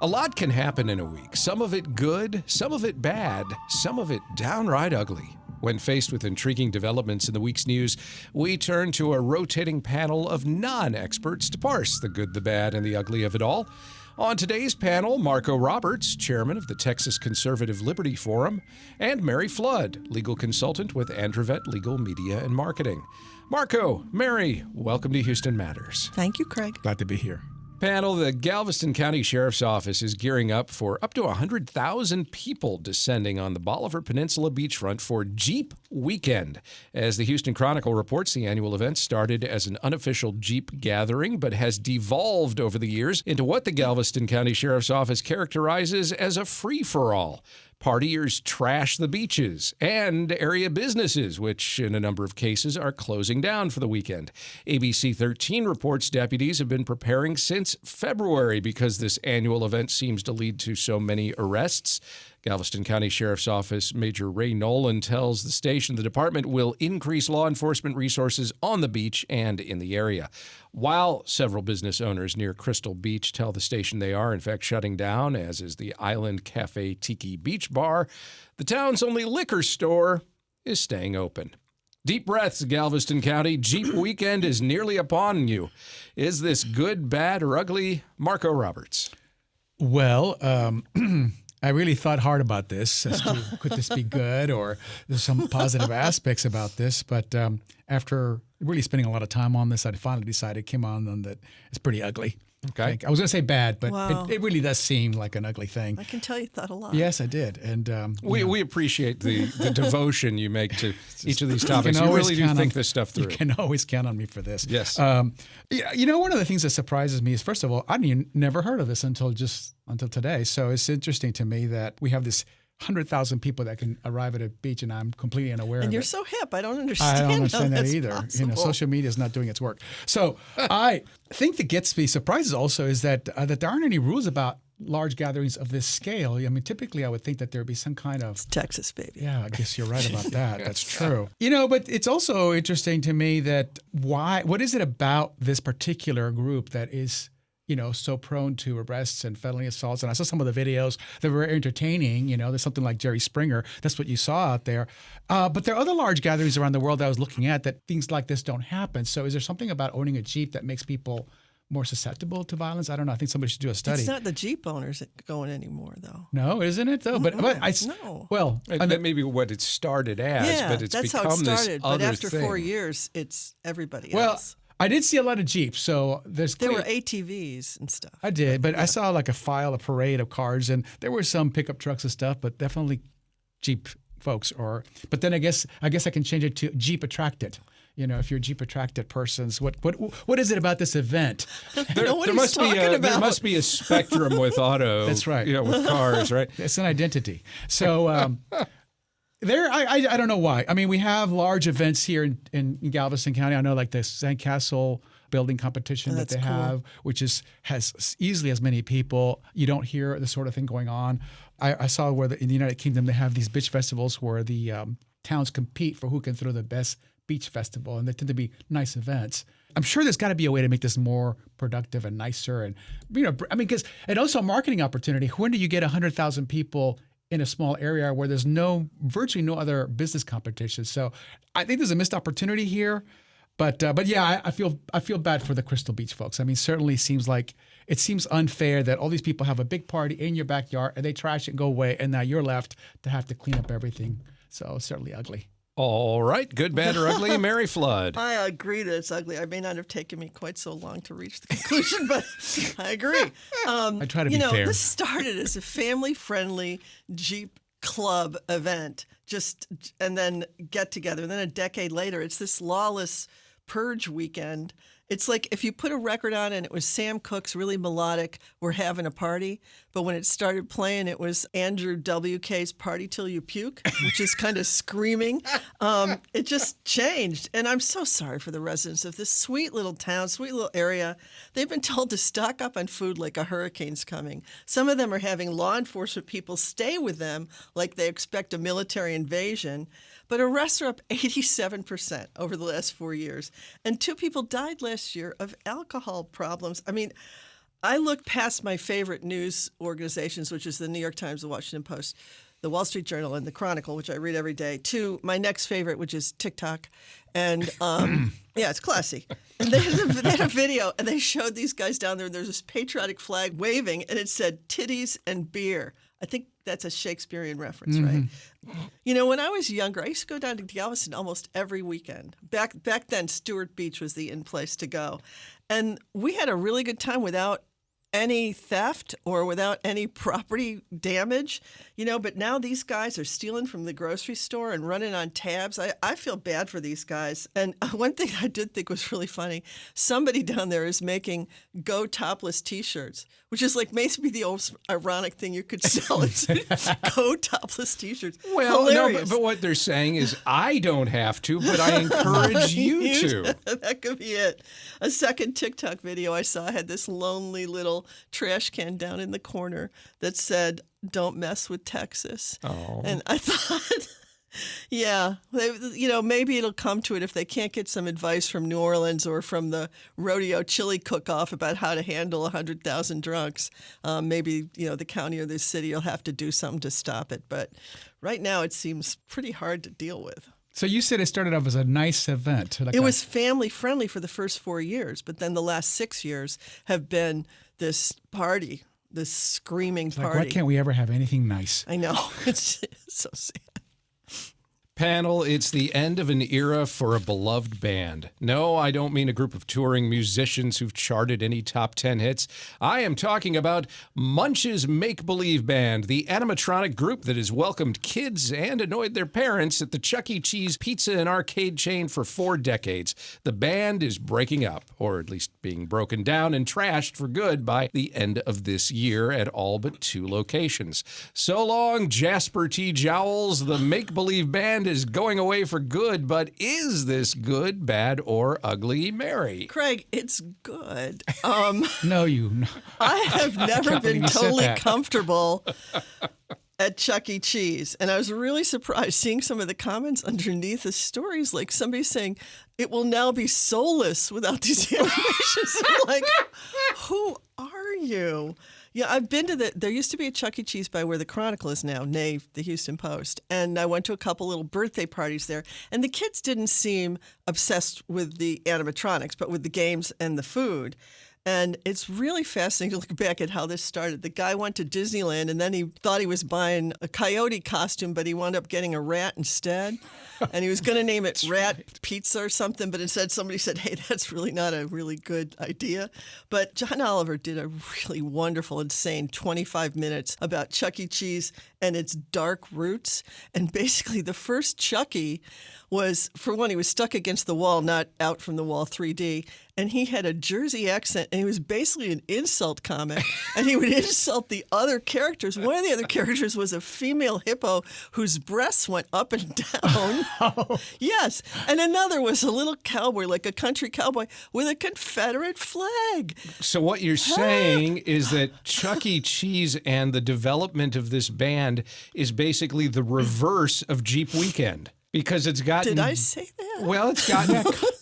A lot can happen in a week, some of it good, some of it bad, some of it downright ugly. When faced with intriguing developments in the week's news, we turn to a rotating panel of non-experts to parse the good, the bad, and the ugly of it all. On today's panel, Marco Roberts, chairman of the Texas Conservative Liberty Forum, and Mary Flood, legal consultant with Androvet Legal Media and Marketing. Marco, Mary, welcome to Houston Matters. Thank you, Craig. Glad to be here. Panel, the Galveston County Sheriff's Office is gearing up for up to 100,000 people descending on the Bolivar Peninsula beachfront for Jeep Weekend. As the Houston Chronicle reports, the annual event started as an unofficial Jeep gathering, but has devolved over the years into what the Galveston County Sheriff's Office characterizes as a free-for-all. Partiers trash the beaches and area businesses, which in a number of cases are closing down for the weekend. ABC 13 reports deputies have been preparing since February because this annual event seems to lead to so many arrests. Galveston County Sheriff's Office Major Ray Nolan tells the station the department will increase law enforcement resources on the beach and in the area. While several business owners near Crystal Beach tell the station they are, in fact, shutting down, as is the Island Cafe Tiki Beach Bar, the town's only liquor store is staying open. Deep breaths, Galveston County. Jeep Weekend is nearly upon you. Is this good, bad, or ugly? Marco Roberts. Well, I really thought hard about this as to could this be good or there's some positive aspects about this. But after really spending a lot of time on this, I finally decided, came on that it's pretty ugly. Okay. I was going to say bad, but Wow. it really does seem like an ugly thing. I can tell you thought a lot. Yes, I did. And We appreciate the devotion you make to each of these topics. You really do think this stuff through. You can always count on me for this. Yes. One of the things that surprises me is, first of all, I never heard of this until today. So it's interesting to me that we have this 100,000 people that can arrive at a beach, and I'm completely unaware of it. And you're so hip. I don't understand. I don't understand how that that's either. possible. Social media is not doing its work. So I think that gets me surprises also is that there aren't any rules about large gatherings of this scale. I mean, typically I would think that there would be some kind of It's Texas, baby. Yeah, I guess you're right about that. That's true. But it's also interesting to me that what is it about this particular group that is, so prone to arrests and felony assaults? And I saw some of the videos that were entertaining. There's something like Jerry Springer. That's what you saw out there. But there are other large gatherings around the world that I was looking at that things like this don't happen. So is there something about owning a Jeep that makes people more susceptible to violence? I don't know. I think somebody should do a study. It's not the Jeep owners that going anymore, though. No, isn't it though? No. Well, That may be what it started as, Yeah, but it's that's how become it started. this But other after thing. 4 years, it's everybody well, else. I did see a lot of Jeeps. So There were ATVs and stuff. I did, but I saw like a parade of cars, and there were some pickup trucks and stuff, but definitely Jeep folks. But then I guess I can change it to Jeep attracted. If you're Jeep attracted persons, what is it about this event? There must be a spectrum with auto. That's right. With cars, right? It's an identity. So I don't know why. I mean, we have large events here in Galveston County. I know like the Sandcastle building competition that they have, which has easily as many people. You don't hear the sort of thing going on. I saw where in the United Kingdom they have these beach festivals where the towns compete for who can throw the best beach festival, and they tend to be nice events. I'm sure there's got to be a way to make this more productive and nicer, and and also a marketing opportunity. When do you get 100,000 people in a small area where there's virtually no other business competition? So I think there's a missed opportunity here. But yeah, I feel bad for the Crystal Beach folks. I mean, certainly it seems unfair that all these people have a big party in your backyard and they trash it and go away, and now you're left to have to clean up everything. So it's certainly ugly. All right. Good, bad, or ugly? Mary Flood. I agree that it's ugly. I may not have taken me quite so long to reach the conclusion, but I agree. I try to be fair. This started as a family-friendly Jeep club event, and then get together. And then a decade later, it's this lawless purge weekend. It's like if you put a record on and it was Sam Cooke's really melodic, "We're Having a Party," but when it started playing, it was Andrew WK's "Party Till You Puke," which is kind of screaming. It just changed. And I'm so sorry for the residents of this sweet little town, sweet little area. They've been told to stock up on food like a hurricane's coming. Some of them are having law enforcement people stay with them like they expect a military invasion. But arrests are up 87% over the last 4 years. And 2 people died last year of alcohol problems. I mean, I look past my favorite news organizations, which is the New York Times, the Washington Post, the Wall Street Journal, and the Chronicle, which I read every day, to my next favorite, which is TikTok. And yeah, it's classy. And they had a video, and they showed these guys down there, and there's this patriotic flag waving, and it said titties and beer. I think that's a Shakespearean reference, right? You know, when I was younger, I used to go down to Galveston almost every weekend. Back then, Stewart Beach was the in place to go. And we had a really good time without any theft or without any property damage, you know, but now these guys are stealing from the grocery store and running on tabs. I feel bad for these guys. And one thing I did think was really funny, somebody down there is making Go Topless t-shirts, which is like maybe the most ironic thing you could sell. It's Go Topless t-shirts. Well, Hilarious. no, but what they're saying is I don't have to, but I encourage you to. That could be it. A second TikTok video I saw had this lonely little trash can down in the corner that said, "Don't mess with Texas." Oh. And I thought, yeah, you know, maybe it'll come to it if they can't get some advice from New Orleans or from the rodeo chili cook-off about how to handle 100,000 drunks. Maybe, you know, the county or the city will have to do something to stop it. But right now it seems pretty hard to deal with. So you said it started off as a nice event. It was family friendly for the first 4 years, but then the last 6 years have been this party, this screaming party. Like, why can't we ever have anything nice? I know. It's so sad. Panel, it's the end of an era for a beloved band. No, I don't mean a group of touring musicians who've charted any top 10 hits. I am talking about Munch's Make-Believe Band, the animatronic group that has welcomed kids and annoyed their parents at the Chuck E. Cheese pizza and arcade chain for 4 decades. The band is breaking up, or at least being broken down and trashed for good by the end of this year at all but 2 locations. So long, Jasper T. Jowls. The Make-Believe Band is going away for good, but is this good, bad, or ugly, Mary? Craig, it's good. No, you. I have never been you said totally that. comfortable at Chuck E. Cheese. And I was really surprised seeing some of the comments underneath the stories, like somebody saying, it will now be soulless without these animations. I'm like, who are you? Yeah, I've been to there used to be a Chuck E. Cheese by where the Chronicle is now, nay, the Houston Post. And I went to a couple little birthday parties there. And the kids didn't seem obsessed with the animatronics, but with the games and the food. And it's really fascinating to look back at how this started. The guy went to Disneyland, and then he thought he was buying a coyote costume, but he wound up getting a rat instead. And he was going to name it Rat Pizza or something, but instead somebody said, hey, that's really not a really good idea. But John Oliver did a really wonderful, insane 25 minutes about Chuck E. Cheese and its dark roots. And basically the first Chucky was, for one, he was stuck against the wall, not out from the wall 3D. And he had a Jersey accent, and he was basically an insult comic. And he would insult the other characters. One of the other characters was a female hippo whose breasts went up and down. Oh. Yes. And another was a little cowboy, like a country cowboy, with a Confederate flag. So what you're saying is that Chuck E. Cheese and the development of this band is basically the reverse of Jeep Weekend. Because it's gotten... Did I say that? Well,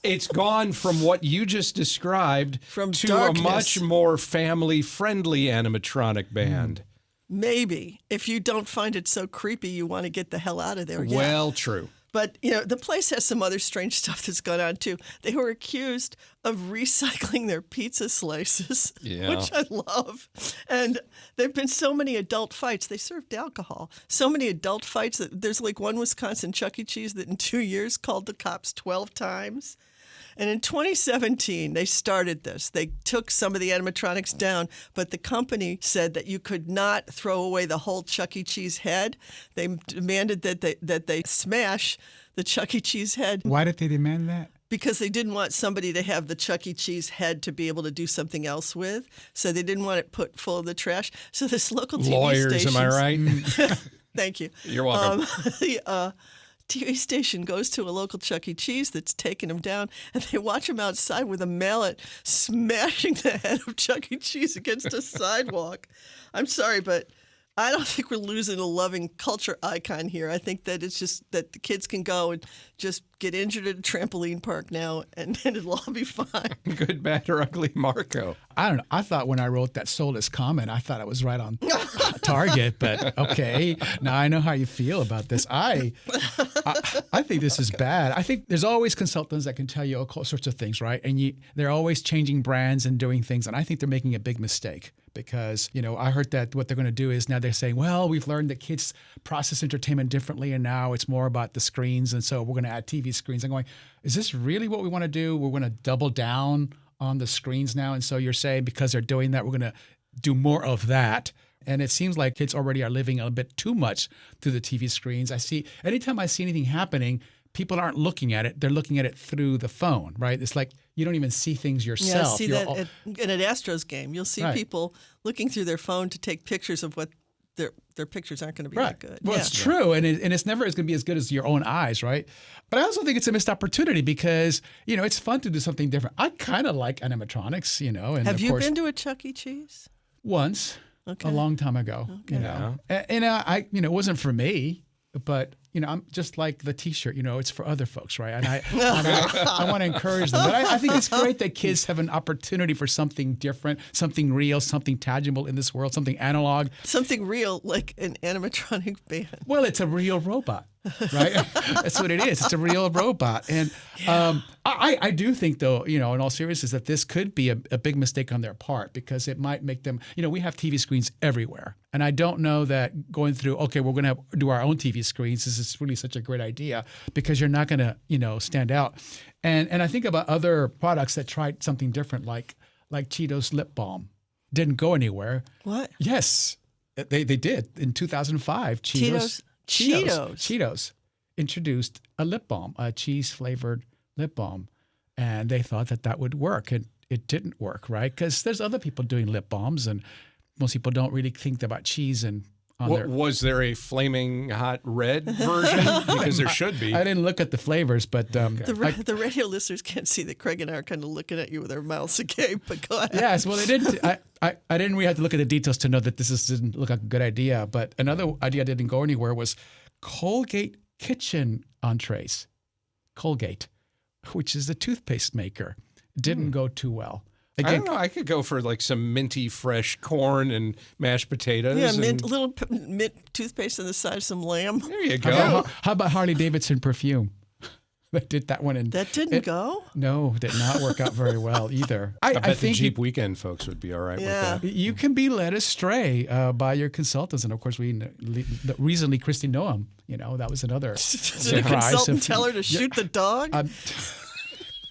it's gone from what you just described From to darkness. a much more family-friendly animatronic band. Maybe. If you don't find it so creepy, you want to get the hell out of there. Yeah. Well, true. But, you know, the place has some other strange stuff that's gone on, too. They were accused of recycling their pizza slices, Yeah. which I love. And there have been so many adult fights. They served alcohol. So many adult fights. That there's like one Wisconsin Chuck E. Cheese that in 2 years called the cops 12 times. And in 2017, they started this. They took some of the animatronics down, but the company said that you could not throw away the whole Chuck E. Cheese head. They demanded that they smash the Chuck E. Cheese head Why did they demand that? because they didn't want somebody to have the Chuck E. Cheese head to be able to do something else with. So they didn't want it put full of the trash. So this local TV Lawyers, station, am I right? Thank you. You're welcome. The TV station goes to a local Chuck E. Cheese that's taken him down, and they watch him outside with a mallet smashing the head of Chuck E. Cheese against a sidewalk. I'm sorry, but I don't think we're losing a loving culture icon here. I think that it's just that the kids can go and just get injured at a trampoline park now, and it'll all be fine. Good, bad, or ugly, Marco. I don't know. I thought when I wrote that soulless comment, I thought I was right on target, but okay. Now I know how you feel about this. I think this is bad. I think there's always consultants that can tell you all sorts of things, right? And they're always changing brands and doing things, and I think they're making a big mistake. Because, I heard that what they're going to do is now they're saying, well, we've learned that kids process entertainment differently, and now it's more about the screens, and so we're going to add TV screens. I'm going, is this really what we want to do? We're going to double down on the screens now, and so you're saying because they're doing that, we're going to do more of that. And it seems like kids already are living a bit too much through the TV screens. Anytime I see anything happening, people aren't looking at it. They're looking at it through the phone, right? It's like you don't even see things yourself. Yeah, see that in an Astros game. You'll see people looking through their phone to take pictures of what their pictures aren't going to be that good. Well, it's true, and it's never going to be as good as your own eyes, right? But I also think it's a missed opportunity because, it's fun to do something different. I kind of like animatronics, And Have of you course, been to a Chuck E. Cheese? Once, a long time ago, And it wasn't for me, but I'm just like the T-shirt. It's for other folks, right? And I want to encourage them. But I think it's great that kids have an opportunity for something different, something real, something tangible in this world, something analog, something real like an animatronic band. Well, it's a real robot, right? That's what it is. It's a real robot, and I do think, though, in all seriousness, that this could be a big mistake on their part because it might make them. We have TV screens everywhere, and I don't know that going through. Okay, we're going to do our own TV screens. This is really such a great idea because you're not going to, stand out. And I think about other products that tried something different, like Cheetos lip balm, didn't go anywhere. What? Yes, they did in 2005. Cheetos introduced a lip balm, a cheese-flavored lip balm, and they thought that would work, and it didn't work, right? Because there's other people doing lip balms, and most people don't really think about cheese and Was there a flaming hot red version? Because there should be. I didn't look at the flavors, but the radio listeners can't see that Craig and I are kind of looking at you with our mouths agape. But go ahead. Yes, well, they didn't. I didn't really have to look at the details to know that didn't look like a good idea. But another idea that didn't go anywhere was Colgate kitchen entrees. Colgate, which is the toothpaste maker, didn't go too well. Again, I don't know. I could go for like some minty fresh corn and mashed potatoes. Yeah, little mint toothpaste on the side of some lamb. There you go. How about Harley Davidson perfume? They did that one. That didn't go? No, did not work out very well either. I bet the Jeep Weekend folks would be all right with that. You can be led astray by your consultants. And of course, recently, Christy Noam, that was another Did a consultant tell her to shoot the dog?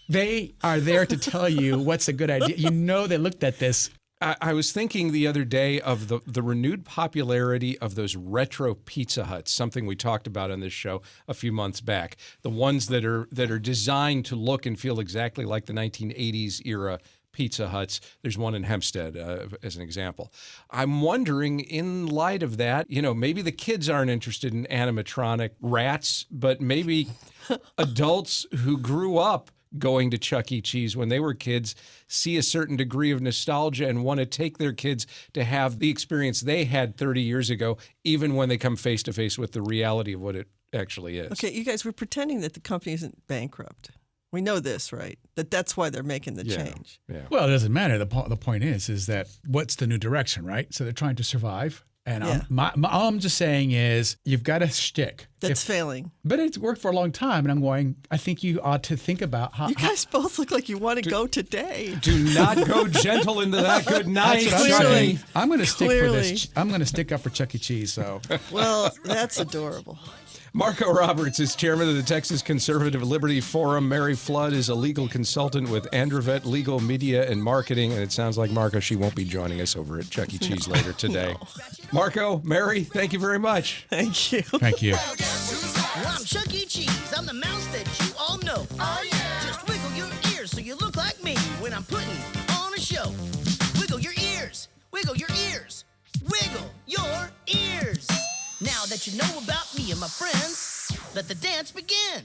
They are there to tell you what's a good idea. They looked at this. I was thinking the other day of the renewed popularity of those retro Pizza Huts, something we talked about on this show a few months back. The ones that are designed to look and feel exactly like the 1980s era Pizza Huts. There's one in Hempstead, as an example. I'm wondering, in light of that, maybe the kids aren't interested in animatronic rats, but maybe adults who grew up going to Chuck E. Cheese when they were kids see a certain degree of nostalgia and want to take their kids to have the experience they had 30 years ago, even when they come face to face with the reality of what it actually is. Okay, you guys, we're pretending that the company isn't bankrupt. We know this, right? That's why they're making the change. Yeah. Well, it doesn't matter. The point is that what's the new direction, right? So they're trying to survive. And all I'm just saying is you've got a shtick. That's failing. But it's worked for a long time. And I'm going, I think you ought to think about how. You guys both look like you want to go today. Do not go gentle into that good night. Clearly. I'm going to stick for this. I'm going to stick up for Chuck E. Cheese. So. Well, that's adorable. Marco Roberts is chairman of the Texas Conservative Liberty Forum. Mary Flood is a legal consultant with Androvet Legal Media and Marketing. And it sounds like, Marco, she won't be joining us over at Chuck E. Cheese later today. No. Marco, Mary, thank you very much. Thank you. Thank you. Well, I'm Chuck E. Cheese. I'm the mouse that you all know. Oh, yeah. Just wiggle your ears so you look like me when I'm putting on a show. Wiggle your ears. Wiggle your ears. Wiggle your ears. Now that you know about me and my friends, let the dance begin.